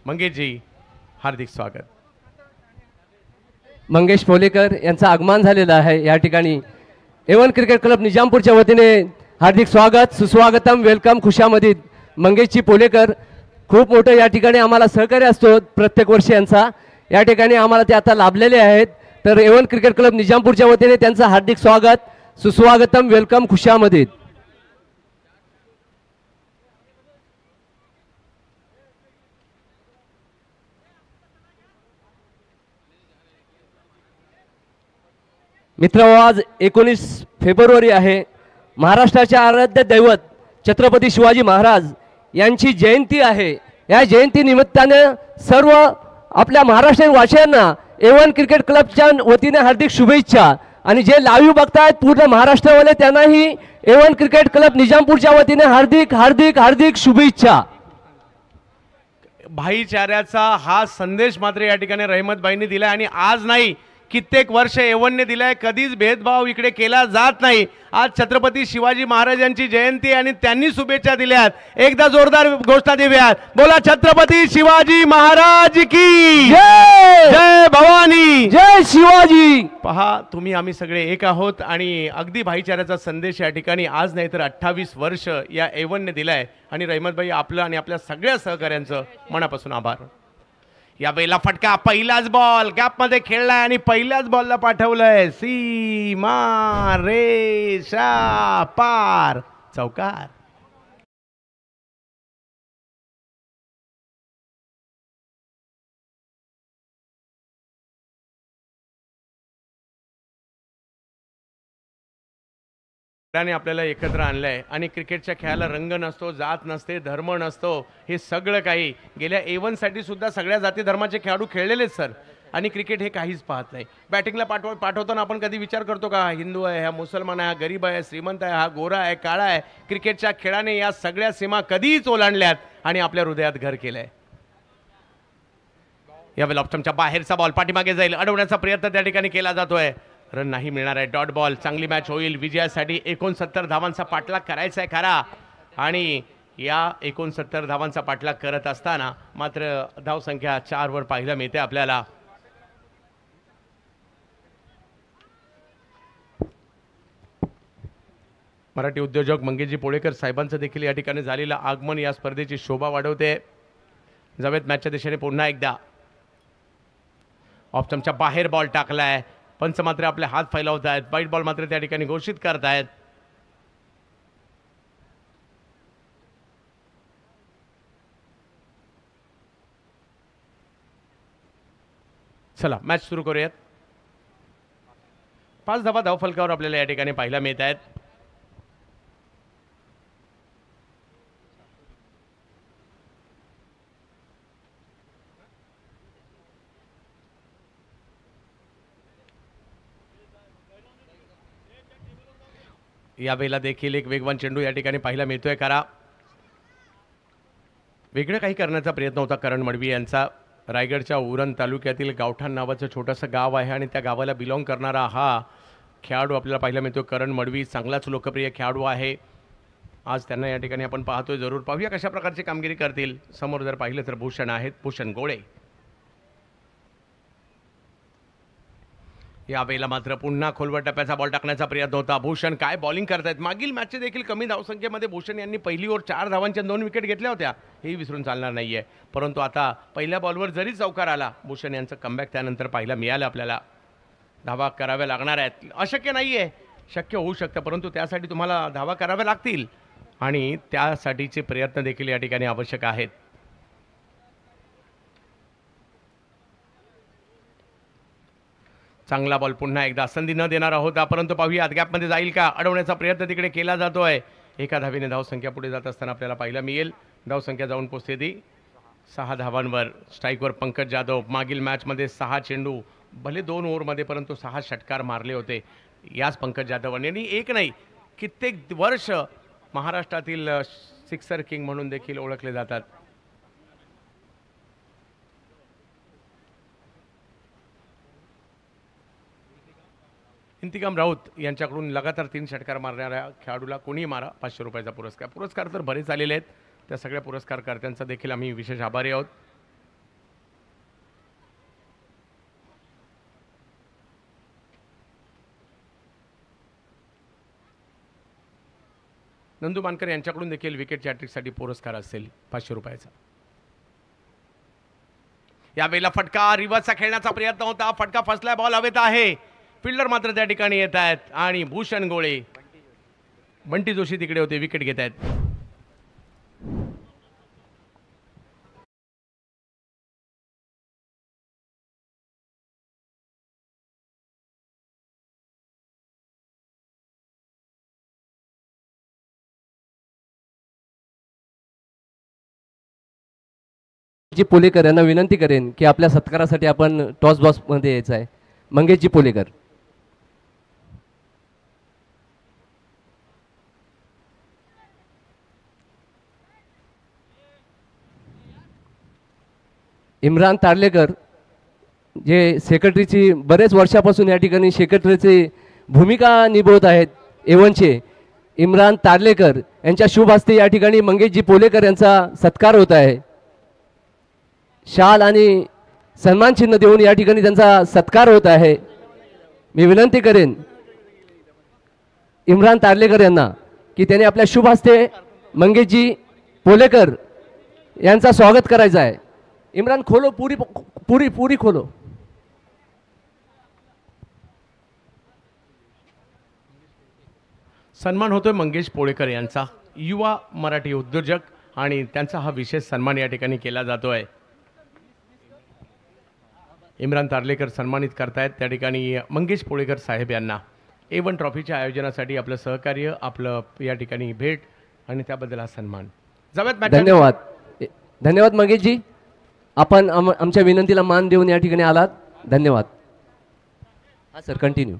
मंगेशजी हार्दिक स्वागत. मंगेश पोलेकर यांचं आगमन झालेलं आहे या ठिकाणी. एवन क्रिकेट क्लब निजामपूरच्या वतीने हार्दिक स्वागत, सुस्वागतम, वेलकम, खुशामदीद. मंगेशजी पोलेकर खूप मोठं या ठिकाणी आम्हाला सहकार्य असतो प्रत्येक वर्षी यांचा. या ठिकाणी आम्हाला ते आता लाभलेले आहेत. तर एवन क्रिकेट क्लब निजामपूरच्या वतीने त्यांचं हार्दिक स्वागत, सुस्वागतम, वेलकम, खुशामदीद. मित्रांनो, आज 19 फेब्रुवारी आहे. महाराष्ट्राचे आराध्य दैवत छत्रपती शिवाजी महाराज यांची जयंती आहे. या जयंती निमित्ताने सर्व आपल्या महाराष्ट्रीयन वासियांना एवन क्रिकेट क्लबच्या वतीने हार्दिक शुभेच्छा. आणि जे लाईव्ह बघतायत पूर्ण महाराष्ट्रवाले त्यांनाही एवन क्रिकेट क्लब निजामपूरच्या वतीने हार्दिक हार्दिक हार्दिक शुभेच्छा. भाईचाऱ्याचा हा संदेश मात्र या ठिकाणी रहमत भाईंनी दिला आणि आज नाही कित्येक वर्ष एवनने दिलाय, कधीच भेदभाव इकडे केला जात नाही. आज छत्रपती शिवाजी महाराजांची जयंती आणि त्यांनी शुभेच्छा दिल्यात. एकदा जोरदार घोषणा देऊयात. बोला छत्रपती शिवाजी महाराज की जय जय भवानी. जय शिवाजी. पहा, तुम्ही आम्ही सगळे एक आहोत आणि अगदी भाईचाऱ्याचा संदेश या ठिकाणी आज नाही तर 28 वर्ष या एवनने दिलाय. आणि रहमतभाई, आपलं आणि आपल्या सगळ्या सहकाऱ्यांचं मनापासून आभार. या वेळेला फटका, पहिलाच बॉल गॅपमध्ये खेळलाय आणि पहिल्याच बॉलला पाठवलंय सीमा रेषा पार, चौकार. त्याने आपल्याला एकत्र आणलंय आणि क्रिकेटच्या खेळाला रंग नसतो, जात नसते, धर्म नसतो. हे सगळं काही गेल्या A1साठी सुद्धा सगळ्या जाती धर्माचे खेळाडू खेळलेलेच सर. आणि क्रिकेट हे काहीच पाहत नाही. बॅटिंगला पाठवताना आपण कधी विचार करतो का हिंदू आहे, हा मुसलमान आहे, हा गरीब आहे, श्रीमंत आहे, हा गोरा आहे, काळा आहे. क्रिकेटच्या खेळाने या सगळ्या सीमा कधीच ओलांडल्यात आणि आपल्या हृदयात घर केलंय. यावेळेला ऑप्शनच्या बाहेरचा बॉल पाठीमागे जाईल, अडवण्याचा प्रयत्न त्या ठिकाणी केला जातोय. रन नाही मिळणार आहे. Dot ball. चांगली मॅच होईल. विजयासाठी 69 धावांचा पाठलाग करायचा आहे खरा. आणि या 69 धावांचा पाठलाग करत असताना मात्र धावसंख्या 4 वर पाहायला मिळते आपल्याला. मराठी उद्योजक मंगेशजी पोळेकर साहेबांचं देखील या ठिकाणी झालेलं आगमन या स्पर्धेची शोभा वाढवते. जावेत मॅचच्या दिशेने पुन्हा एकदा. ऑप्शनच्या बाहेर बॉल टाकलाय. पंच मात्र आपले हात फैलावत आहेत. वाईट बॉल मात्र त्या ठिकाणी घोषित करतायत. चला मॅच सुरू करूयात. 5 धावा धावफलकावर आपल्याला या ठिकाणी पाहायला मिळत आहेत. यावेळेला देखील एक वेगवान चेंडू या ठिकाणी पाहायला मिळतोय. करा वेगळं काही करण्याचा प्रयत्न होता करण मडवी यांचा. रायगडच्या उरण तालुक्यातील गावठाण नावाचं छोटंसं गाव आहे आणि त्या गावाला बिलॉंग करणारा हा खेळाडू आपल्याला पाहायला मिळतो. करण मडवी चांगलाच लोकप्रिय खेळाडू आहे. आज त्यांना या ठिकाणी आपण पाहतोय. जरूर पाहूया कशा प्रकारची कामगिरी करतील. समोर जर पाहिलं तर भूषण आहेत, भूषण गोळे. यावेळेला मात्र पुन्हा खोलवर टप्प्याचा बॉल टाकण्याचा प्रयत्न होता. भूषण काय बॉलिंग करतायत. मागील मॅचचे देखील कमी धावसंख्येमध्ये भूषण यांनी पहिली ओव्हर 4 धावांच्या 2 विकेट घेतल्या होत्या. हेही विसरून चालणार नाहीये. परंतु आता पहिल्या बॉलवर जरी चौकार आला, भूषण यांचं कमबॅक त्यानंतर पाहायला मिळालं आपल्याला. धावा कराव्या लागणार आहेत. अशक्य नाहीये, शक्य होऊ शकतं, परंतु त्यासाठी तुम्हाला धावा कराव्या लागतील आणि त्यासाठीचे प्रयत्न देखील या ठिकाणी आवश्यक आहेत. चांगला बॉल पुन्हा एकदा संधी न देणारा होता, परंतु पाहूया गॅपमध्ये जाईल का. अडवण्याचा प्रयत्न तिकडे केला जातोय. एका धावेने धावसंख्या पुढे जात असताना आपल्याला पाहायला मिळेल. धावसंख्या जाऊन पोहोचते ती 6 धावांवर. स्ट्राईकवर पंकज जाधव. मागील मॅचमध्ये 6 चेंडू, भले 2 ओव्हरमध्ये, परंतु 6 षटकार मारले होते याच पंकज जाधव यांनी. एक नाही, कित्येक वर्ष महाराष्ट्रातील सिक्सर किंग म्हणून देखील ओळखले जातात. इंतिकाम राऊत यांच्याकडून लगातार 3 षटकार मारणाऱ्या खेळाडूला कोणी मारा 500 रुपयाचा पुरस्कार. पुरस्कार तर बरेच आलेले आहेत. त्या सगळ्या पुरस्कारकर्त्यांचा देखील आम्ही विशेष आभारी आहोत. नंदू मानकर यांच्याकडून देखील विकेट हॅट्रिकसाठी पुरस्कार असेल 500 रुपयाचा. यावेळेला फटका, रिव्हर्सचा खेळण्याचा प्रयत्न होता. फटका फसलाय, बॉल हवेत आहे. फिल्डर मात्र त्या ठिकाणी येत आहेत आणि भूषण गोळे, बंटी जोशी तिकडे होते, विकेट घेत आहेत. जी पोलेकर यांना विनंती करेन की आपल्या सत्कारासाठी आपण टॉस बॉक्स मध्ये यायचं आहे. मंगेशजी पोलेकर. इम्रान तारलेकर जे सेक्रेटरीची बरेच वर्षापासून या ठिकाणी सेक्रेटरीची भूमिका निभवत आहेत एवनचे इम्रान तारलेकर यांच्या शुभ हस्ते या ठिकाणी मंगेशजी पोलेकर यांचा सत्कार होत आहे. शाल आणि सन्मान चिन्ह देऊन या ठिकाणी त्यांचा सत्कार होत आहे. मी विनंती करेन इम्रान तारलेकर यांना की त्यांनी आपल्या शुभ हस्ते मंगेशजी पोलेकर यांचा स्वागत करायचं आहे. इम्रान खोलो पुरी पुरी पुरी खोलो. सन्मान होतोय मंगेश पोळेकर यांचा, युवा मराठी उद्योजक, आणि त्यांचा हा विशेष सन्मान या ठिकाणी केला जातोय. इम्रान तारलेकर सन्मानित करतायत त्या ठिकाणी मंगेश पोळेकर साहेब यांना A1 ट्रॉफीच्या आयोजनासाठी आपलं सहकार्य, आपलं या ठिकाणी भेट आणि त्याबद्दल हा सन्मान. धन्यवाद. धन्यवाद मंगेशजी, आपण आमच्या विनंतीला मान देऊन या ठिकाणी आलात. धन्यवाद. हा सर, कंटिन्यू.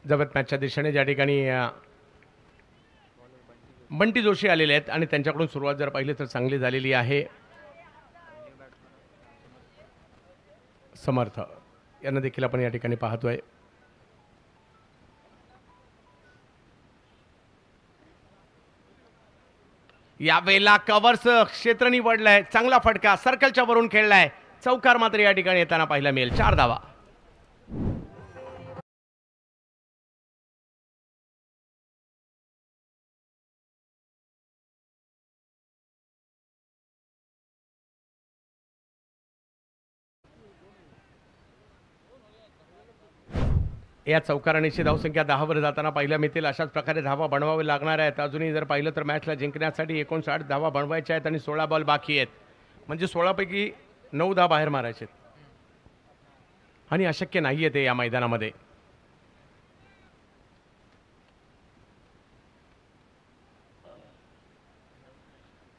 जवळ मॅचच्या दिशेने ज्या ठिकाणी बंटी जोशी आलेले आहेत आणि त्यांच्याकडून सुरुवात जर पाहिली तर चांगली झालेली आहे. समर्थ यांना देखील आपण या ठिकाणी पाहतोय. यावेळेला कव्हर्स क्षेत्र निवडलंय, चांगला फटका सर्कलच्या वरून खेळलाय, चौकार मात्र या ठिकाणी येताना पाहायला मिळेल. 4 धावा. या चौकारांची धावसंख्या 10 वर जाताना पाहायला मिळतील. अशाच प्रकारे धावा बनवावे लागणार आहेत. अजूनही जर पाहिलं तर मॅचला जिंकण्यासाठी 59 धावा बनवायच्या आहेत आणि 16 बॉल बाकी आहेत. म्हणजे 16 पैकी 9 धावा बाहेर मारायचे आणि अशक्य नाही आहे ते या मैदानामध्ये.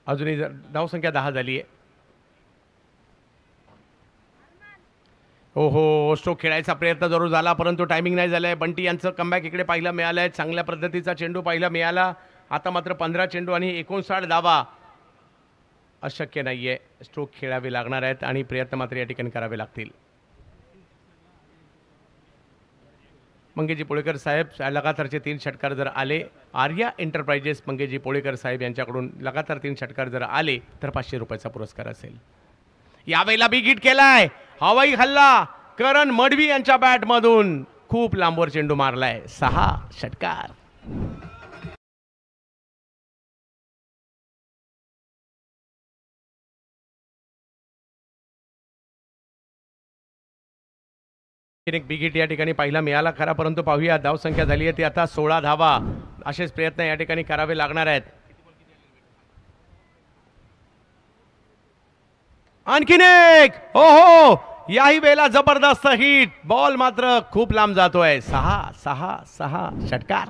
अजूनही जर धावसंख्या 10 झाली आहे. हो, स्ट्रोक खेळायचा प्रयत्न जरूर झाला परंतु टायमिंग नाही झालाय. बंटी यांचं कमबॅक इकडे पाहायला मिळालंय. चांगल्या पद्धतीचा चेंडू पाहायला मिळाला. आता मात्र 15 चेंडू आणि 59 धावा अशक्य नाहीये. स्ट्रोक खेळावे लागणार आहेत आणि प्रयत्न मात्र या ठिकाणी करावे लागतील. मंगेशजी पोळेकर साहेब लगातारचे 3 षटकार जर आले, आर्या एंटरप्राइजेस मंगेशजी पोळेकर साहेब यांच्याकडून लगातार 3 षटकार जर आले तर 500 रुपयाचा पुरस्कार असेल. यावेळेला बिग हिट केलाय, हवाई हल्ला करण मडवी यांच्या बॅट मधून खूप लांबवर चेंडू मारलाय. 6 षटकार. एक बिग हिट या ठिकाणी पाहायला मिळाला खरा परंतु पाहूया धावसंख्या झाली आहे ती आता 16 धावा. असेच प्रयत्न या ठिकाणी करावे लागणार आहेत. आणखीन एक, हो, याही वेळेला जबरदस्त हिट. बॉल मात्र खूप लांब जातोय. 6 षटकार.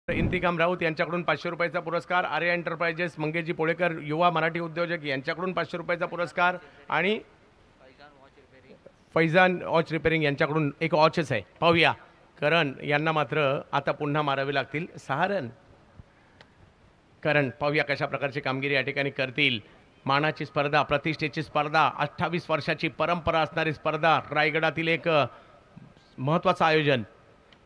इंतिकाम राऊत यांच्याकडून 500 रुपयाचा पुरस्कार. आर्या एंटरप्राइजेस मंगेशजी पोळेकर युवा मराठी उद्योजक यांच्याकडून 500 रुपयाचा पुरस्कार आणि फैजान वॉच रिपेअरिंग यांच्याकडून एक वॉचच आहे. पाहूया करण यांना मात्र आता पुन्हा मारावे लागतील 6 रन. करण पाहूया कशा प्रकारची कामगिरी या ठिकाणी करतील. मानाची स्पर्धा, प्रतिष्ठेची स्पर्धा, 28 वर्षाची परंपरा असणारी स्पर्धा, रायगडातील एक महत्त्वाचं आयोजन.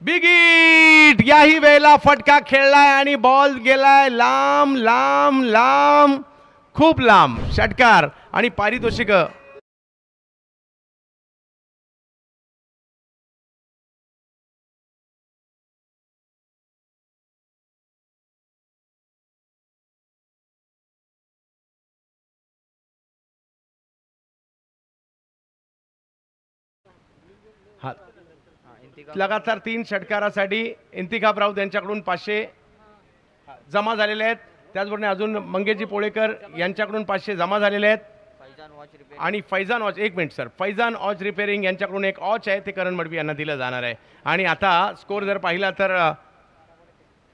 Big hit. याही वेळेला फटका खेळलाय आणि बॉल गेलाय लांब लांब लांब, खूप लांब. षटकार आणि पारितोषिक. लगातार 3 षटकारासाठी इंतिखाब राऊत यांच्याकडून 500 जमा झालेले आहेत. त्याचबरोबर अजून मंगेशजी पोळेकर यांच्याकडून 500 जमा झालेले आहेत आणि फैजान वॉच, एक minute sir, Faizan watch repairing यांच्याकडून एक वॉच आहे ते करण मडवी यांना दिलं जाणार आहे. आणि आता स्कोर जर पाहिला तर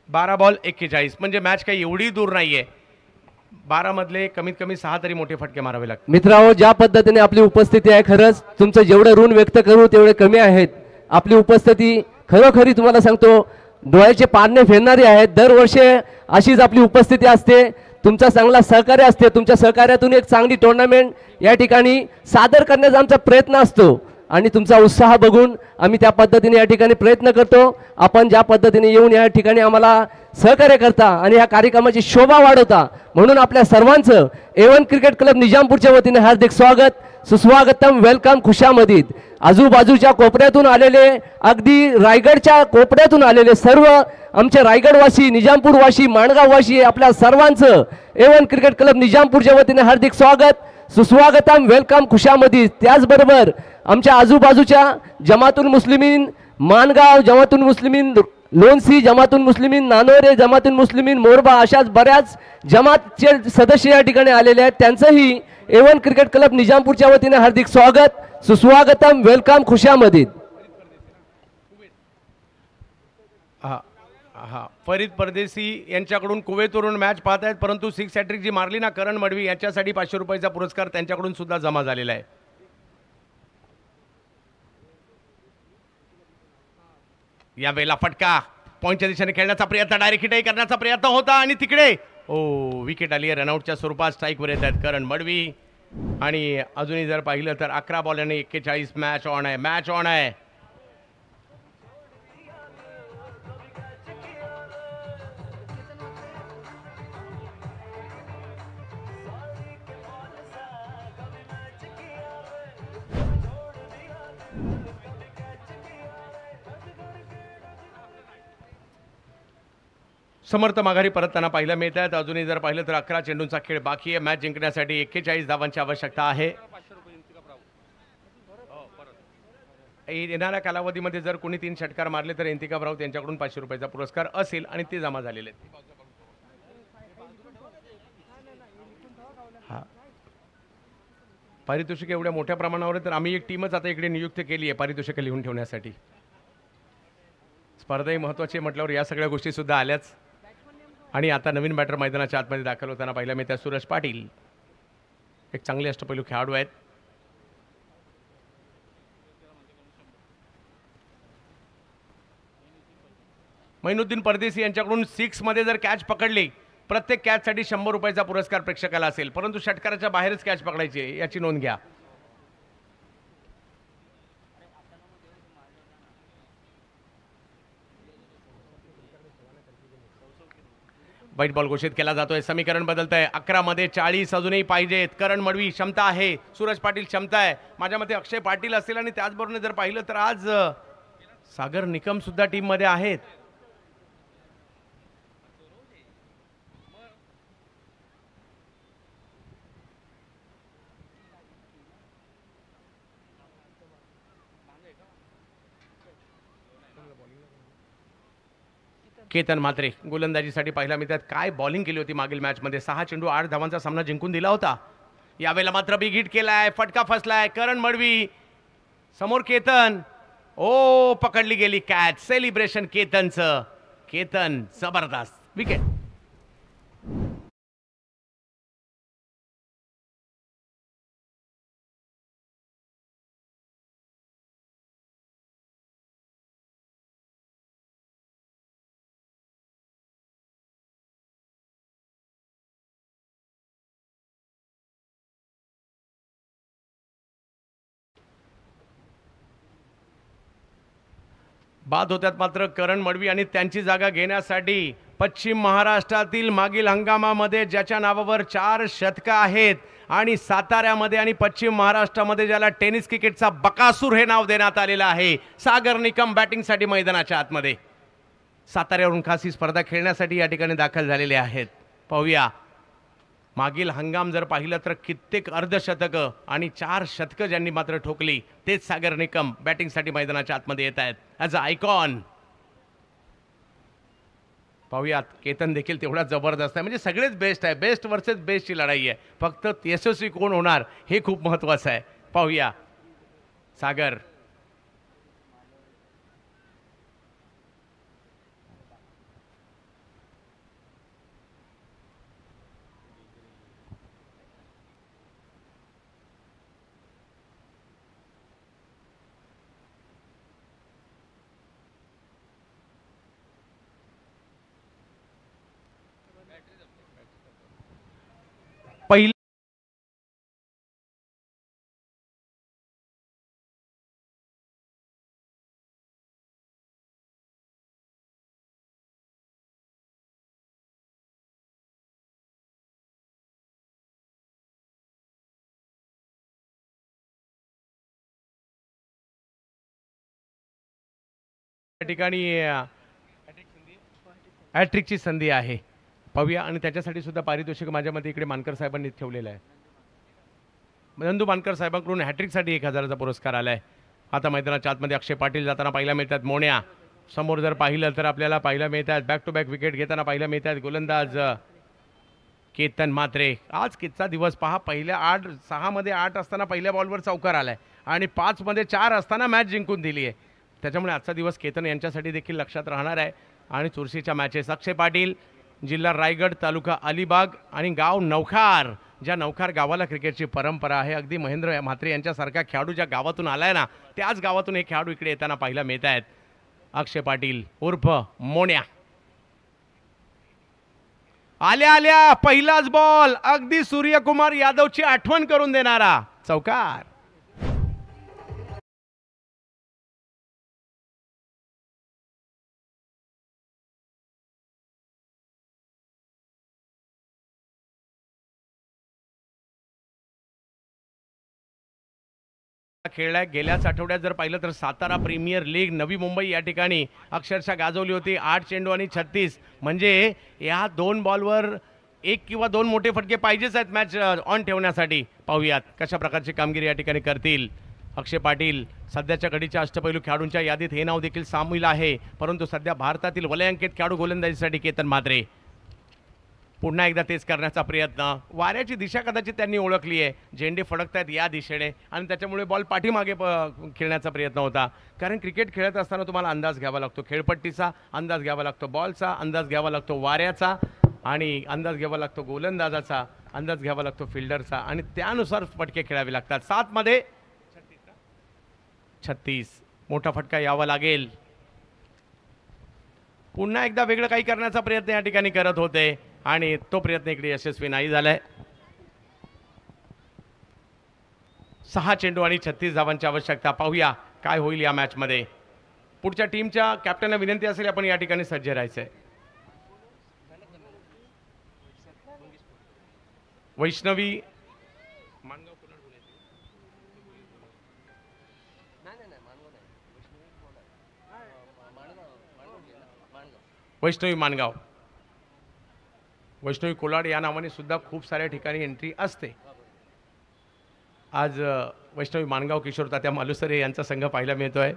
12 बॉल 41, म्हणजे मॅच काही एवढी दूर नाहीये. 12 मधले कमीत कमी 6 तरी मोठे फटके मारावे लागतील. मित्रांनो, ज्या पद्धतीने आपली उपस्थिती आहे, खरंच तुमचं जेवढं ऋण व्यक्त करू तेवढे कमी आहेत. आपली उपस्थिती खरोखरी तुम्हाला सांगतो डोळ्याचे पारणे फेडणारी आहे. दरवर्षी अशीच आपली उपस्थिती असते, तुमचा चांगला सहकार्य असते. तुमच्या सहकार्यातून एक चांगली टुर्नामेंट या ठिकाणी सादर करण्याचा आमचा प्रयत्न असतो आणि तुमचा उत्साह बघून आम्ही त्या पद्धतीने या ठिकाणी प्रयत्न करतो. आपण ज्या पद्धतीने येऊन या ठिकाणी आम्हाला सहकार्य करता आणि या कार्यक्रमाची शोभा वाढवता, म्हणून आपल्या सर्वांचं A1 क्रिकेट क्लब निजामपूरच्या वतीने हार्दिक स्वागत, सुस्वागतम, वेलकम, खुशामदीद. आजूबाजूच्या कोपऱ्यातून आलेले, अगदी रायगडच्या कोपऱ्यातून आलेले सर्व आमचे रायगडवासी, निजामपूरवासी, माणगाववासी, आपल्या सर्वांचं A1 क्रिकेट क्लब निजामपूरच्या वतीने हार्दिक स्वागत, सुस्वागतम, वेलकम, खुशामदीद. त्याचबरोबर आमच्या आजूबाजूच्या जमातुल मुस्लिमीन मानगाव, जमातुल मुस्लिमीन लोणसी, जमातुल मुस्लिमीन नानोरे, जमातुल मुस्लिमीन मोरबा, अशाच बऱ्याच जमातचे सदस्य या ठिकाणी आलेले आहेत. त्यांचंही A1 क्रिकेट क्लब निजामपूरच्या वतीने हार्दिक स्वागत, सुस्वागतम, वेलकम, खुशामदीद. हा फरीद परदेसी यांच्याकडून कुवेतवरून मॅच पाहत आहेत, परंतु 6 हॅट्रिक जी मारली ना करण मडवी यांच्यासाठी 500 रुपयाचा पुरस्कार त्यांच्याकडून सुद्धा जमा झालेला आहे. या वेळेला फटका पॉईंटच्या दिशेने खेळण्याचा प्रयत्न, डायरेक्ट हिटही करण्याचा प्रयत्न होता आणि तिकडे विकेट आली आहे. रनआउटच्या स्वरूपात स्ट्राईकवर येत आहेत करण मडवी. आणि अजूनही जर पाहिलं तर 11 बॉल आणि 41 मॅच ऑन आहे, मॅच ऑन आहे. समर्थ माघारी परतताना पाहायला मिळत आहेत. अजूनही जर पाहिलं तर 11 चेंडूंचा खेळ बाकी आहे. मॅच जिंकण्यासाठी 41 धावांची आवश्यकता आहे. येणाऱ्या कालावधीमध्ये जर कोणी 3 षटकार मारले तर इंतिकाब राऊत यांच्याकडून 500 रुपयाचा पुरस्कार असेल आणि ते जमा झालेले आहेत. पारितोषिक एवढ्या मोठ्या प्रमाणावर तर आम्ही एक टीमच आता इकडे नियुक्त केली आहे पारितोषिक लिहून ठेवण्यासाठी. स्पर्धाही महत्त्वाची म्हटल्यावर या सगळ्या गोष्टी सुद्धा आल्याच. आणि आता नवीन बॅटर मैदानाच्या आतमध्ये दाखल होताना पाहिला मी त्या सूरज पाटील, एक चांगले अष्टपैलू खेळाडू आहेत. मैनुद्दीन परदेसी यांच्याकडून 6 मध्ये जर कॅच पकडली, प्रत्येक कॅचसाठी 100 रुपयाचा पुरस्कार प्रेक्षकाला असेल, परंतु षटकाराच्या बाहेरच कॅच पकडायची आहे याची नोंद घ्या. वाईट बॉल घोषित केला जातोय. समीकरण बदलत आहे. 11 मध्ये 40 अजूनही पाहिजेत. करण मडवी क्षमता आहे, सूरज पाटील क्षमता आहे. माझ्या मते अक्षय पाटील असतील आणि त्याचबरोबर जर पाहिलं तर आज सागर निकम सुद्धा टीम मध्ये आहेत. केतन म्हात्रे गोलंदाजीसाठी पाहिला मिळतात. काय बॉलिंग केली होती मागील मॅचमध्ये. 6 चेंडू 8 धावांचा सामना जिंकून दिला होता. यावेळेला मात्र बिग हिट केलाय, फटका फसलाय. करण मडवी समोर केतन, पकडली गेली कॅच. सेलिब्रेशन केतनचं. केतन जबरदस्त विकेट. बाद होत्यात मात्र करण मडवी आणि त्यांची जागा घेण्यासाठी पश्चिम महाराष्ट्रातील मागील हंगामामध्ये ज्याच्या नावावर 4 शतकं आहेत आणि साताऱ्यामध्ये आणि पश्चिम महाराष्ट्रामध्ये ज्याला टेनिस क्रिकेटचा बकासूर हे नाव देण्यात आलेलं आहे, सागर निकम बॅटिंगसाठी मैदानाच्या आतमध्ये साताऱ्यावरून खास ही स्पर्धा खेळण्यासाठी या ठिकाणी दाखल झालेले आहेत. पाहूया मागील हंगाम जर पाहिलं तर कित्येक अर्धशतकं आणि 4 शतकं ज्यांनी मात्र ठोकली तेच सागर निकम बॅटिंगसाठी मैदानाच्या आतमध्ये येत आहेत ॲज अ आयकॉन. पाहूयात केतन देखील तेवढा जबरदस्त आहे. म्हणजे सगळेच बेस्ट आहे. बेस्ट वर्सेस बेस्टची लढाई आहे. फक्त यशस्वी कोण होणार हे खूप महत्त्वाचं आहे. पाहूया सागर. या ठिकाणी हॅट्रिकची संधी आहे, पाहूया. आणि त्याच्यासाठी सुद्धा पारितोषिक माझ्या मते इकडे मानकर साहेबांनी ठेवलेलं आहे. नंदू मानकर साहेबांकडून हॅट्रिकसाठी 1000चा पुरस्कार आला आहे. आता मैदानाच्या आतमध्ये अक्षय पाटील जाताना पाहायला मिळतात. मोन्या समोर जर पाहिलं तर आपल्याला पाहायला मिळतात. बॅक टू बॅक विकेट घेताना पाहायला मिळतात गोलंदाज केतन म्हात्रे. आज कितचा दिवस पहा, पहिल्या 6 मध्ये 8 असताना पहिल्या बॉलवर चौकार आलाय आणि 5 मध्ये 4 असताना मॅच जिंकून दिली आहे. त्याच्यामुळे आजचा दिवस केतन यांच्यासाठी देखील लक्षात राहणार आहे. आणि चुरशीच्या मॅचेस अक्षय पाटील, जिल्हा रायगड, तालुका अलिबाग आणि गाव नौखार. ज्या नौखार गावाला क्रिकेटची परंपरा आहे, अगदी महेंद्र म्हात्रे यांच्यासारखा खेळाडू ज्या गावातून आलाय ना, त्याच गावातून हे खेळाडू इकडे येताना पाहायला मिळत आहेत. अक्षय पाटील उर्फ मोन्या. आल्या आल्या पहिलाच बॉल, अगदी सूर्यकुमार यादवची आठवण करून देणारा चौकार. खेळलाय. गेल्याच आठवड्यात जर पाहिलं तर सातारा प्रीमियर लीग नवी मुंबई या ठिकाणी अक्षरशः गाजवली होती. 8 चेंडू आणि 36. म्हणजे या 2 बॉलवर 1 किंवा 2 मोठे फटके पाहिजेच आहेत मॅच ऑन ठेवण्यासाठी. पाहूयात कशा प्रकारची कामगिरी या ठिकाणी करतील अक्षय पाटील. सध्याच्या घडीच्या अष्टपैलू खेळाडूंच्या यादीत हे नाव देखील सामील आहे, परंतु सध्या भारतातील वलयांकित खेळाडू गोलंदाजीसाठी केतन म्हात्रे. पुन्हा एकदा तेच करण्याचा प्रयत्न. वाऱ्याची दिशा कदाचित त्यांनी ओळखली आहे, झेंडे फडकतायत या दिशेने आणि त्याच्यामुळे बॉल पाठीमागे खेळण्याचा प्रयत्न होता. कारण क्रिकेट खेळत असताना तुम्हाला अंदाज घ्यावा लागतो, खेळपट्टीचा अंदाज घ्यावा लागतो, बॉलचा अंदाज घ्यावा लागतो, वाऱ्याचा आणि अंदाज घ्यावा लागतो, गोलंदाजाचा अंदाज घ्यावा लागतो, फिल्डरचा, आणि त्यानुसार फटके खेळावे लागतात. 7 मध्ये 36 मोठा फटका यावा लागेल. पुन्हा एकदा वेगळं काही करण्याचा प्रयत्न या ठिकाणी करत होते आणि तो प्रयत्न इकडे यशस्वी नाही झालाय. 6 चेंडू आणि 36 धावांची आवश्यकता. पाहूया काय होईल या मॅच मध्ये. पुढच्या टीमच्या कॅप्टनला विनंती असेल आपण या ठिकाणी सज्ज राहायचंय. वैष्णवी वैष्णवी माणगाव, वैष्णवी कोलाड या नावाने सुद्धा खूप साऱ्या ठिकाणी एंट्री असते. आज वैष्णवी माणगाव किशोर तात्या मालुसरे यांचा संघ पाहायला मिळतोय.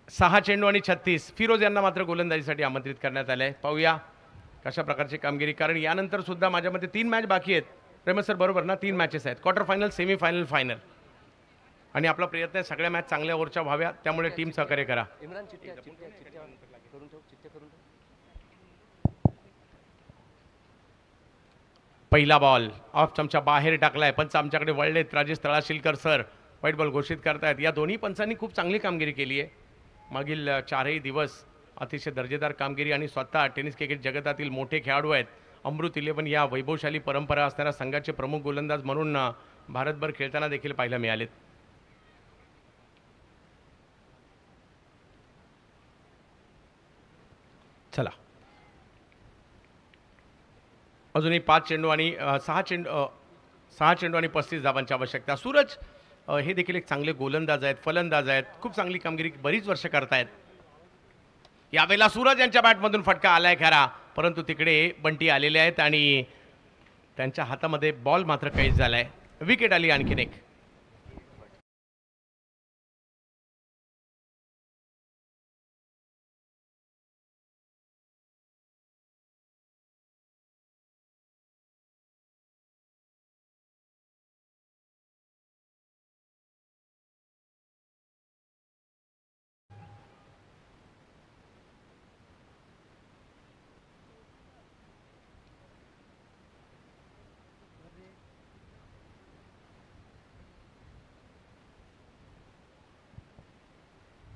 सहा चेंडू आणि 36. फिरोज यांना मात्र गोलंदाजीसाठी आमंत्रित करण्यात आले. पाहूया कशा प्रकारची कामगिरी, कारण यानंतर सुद्धा माझ्या मते 3 मॅच बाकी आहेत. प्रेम सर बरोबर ना, 3 मॅचेस आहेत, quarter final, semi final, final. आणि आपला प्रयत्न आहे सगळ्या मॅच चांगल्या ओव्हरच्या व्हाव्या, त्यामुळे टीम सहकार्य करा. पहिला बॉल ऑफ स्टंपच्या बाहेर टाकलाय. पंच आमच्याकडे वळलेत. राजेश तळाशिलकर सर व्हाईट बॉल घोषित करतायत. या दोन्ही पंचांनी खूप चांगली कामगिरी केली आहे मागील 4ही दिवस. अतिशय दर्जेदार कामगिरी आणि स्वतः टेनिस क्रिकेट जगतातील मोठे खेळाडू आहेत. अमृत 11 या वैभवशाली परंपरा असणाऱ्या संघाचे प्रमुख गोलंदाज म्हणून भारतभर खेळताना देखील पाहायला मिळालेत. चला अजूनही 5 चेंडू आणि 6 चेंडू आणि 35 धावांची आवश्यकता. सूरज हे देखील एक चांगले गोलंदाज आहेत, फलंदाज आहेत, खूप चांगली कामगिरी बरीच वर्ष करतायत. यावेळेला सूरज यांच्या बॅटमधून फटका आलाय खरा, परंतु तिकडे बंटी आलेले आहेत आणि त्यांच्या हातामध्ये बॉल मात्र कैद झालाय. विकेट आली आणखीन एक.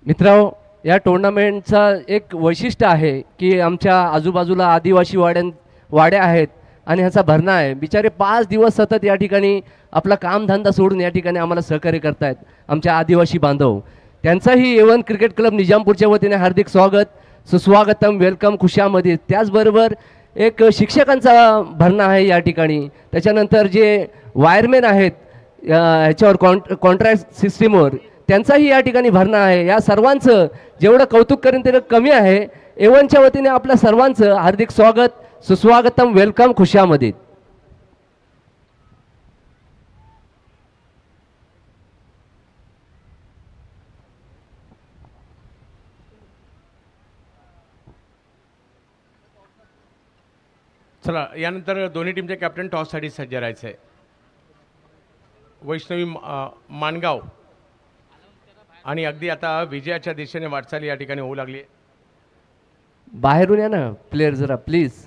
मित्रांनो, या टुर्नामेंटचा एक वैशिष्ट्य आहे की आमच्या आजूबाजूला आदिवासी वाड्या आहेत आणि ह्याचा भरणा आहे. बिचारे 5 दिवस सतत या ठिकाणी आपला कामधंदा सोडून या ठिकाणी आम्हाला सहकार्य करतायत आमच्या आदिवासी बांधव. त्यांचाही A1 क्रिकेट क्लब निजामपूरच्या वतीने हार्दिक स्वागत, सुस्वागतम, वेलकम, खुशामधी. त्याचबरोबर एक शिक्षकांचा भरणा आहे या ठिकाणी. त्याच्यानंतर जे वायरमॅन आहेत ह्याच्यावर कॉन्ट्रॅक्ट सिस्टीमवर त्यांचाही या ठिकाणी भरणा आहे. या सर्वांचं जेवढं कौतुक करेन तेवढं कमी आहे. एवनच्या वतीने आपल्या सर्वांचं हार्दिक स्वागत, सुस्वागतम, वेलकम खुशामध्ये. चला, यानंतर दोन्ही टीमचे कॅप्टन टॉससाठी सज्ज राहायचं आहे. वैष्णवी माणगाव आणि अगदी आता विजयाच्या दिशेने वाटचाल या ठिकाणी होऊ लागली. बाहेरून या ना प्लेयर जरा प्लीज.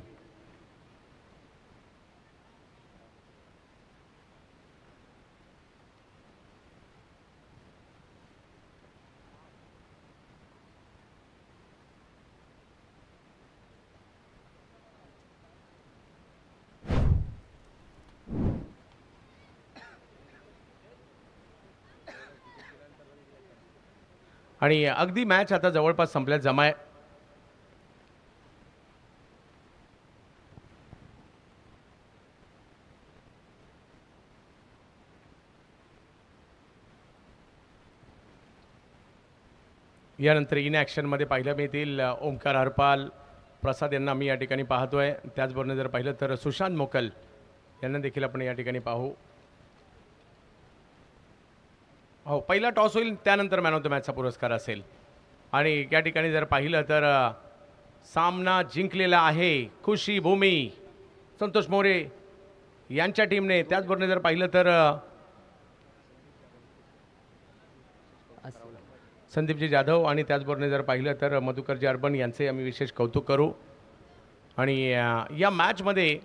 आणि अगदी मॅच आता जवळपास संपल्यात जमा आहे. यानंतर इन ॲक्शनमध्ये पाहिलं मिळतील ओमकार हरपाल, प्रसाद यांना मी या ठिकाणी पाहतोय. त्याचबरोबर जर पाहिलं तर सुशांत मोकल यांना देखील आपण या ठिकाणी पाहू. हो, पहिला टॉस होईल, त्यानंतर मॅन ऑफ द मॅचचा पुरस्कार असेल. आणि या ठिकाणी जर पाहिलं तर सामना जिंकलेला आहे खुशी भूमी संतोष मोरे यांच्या टीमने. त्याचबरोबर जर पाहिलं तर संदीपजी जाधव आणि त्याचबरोबर जर पाहिलं तर मधुकरजी अर्बन यांचे आम्ही विशेष कौतुक करू. आणि या मॅचमध्ये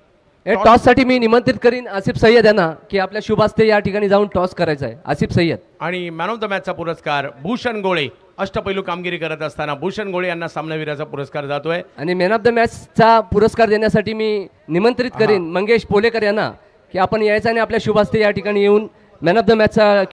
टॉससाठी मी निमंत्रित करीन आसिफ सय्यद यांना की आपल्या शुभास्ते या ठिकाणी जाऊन टॉस करायचा आहे. आसिफ सय्यद. आणि मॅन ऑफ द मॅचचा पुरस्कार भूषण गोळे, अष्टपैलू कामगिरी करत असताना भूषण गोळे यांना सामनावीराचा पुरस्कार जातोय. आणि मॅन ऑफ द मॅचचा पुरस्कार देण्यासाठी मी निमंत्रित करीन मंगेश पोलेकर यांना की आपण यायचं आणि आपल्या शुभास्ते या ठिकाणी येऊन मॅन ऑफ द मॅचचा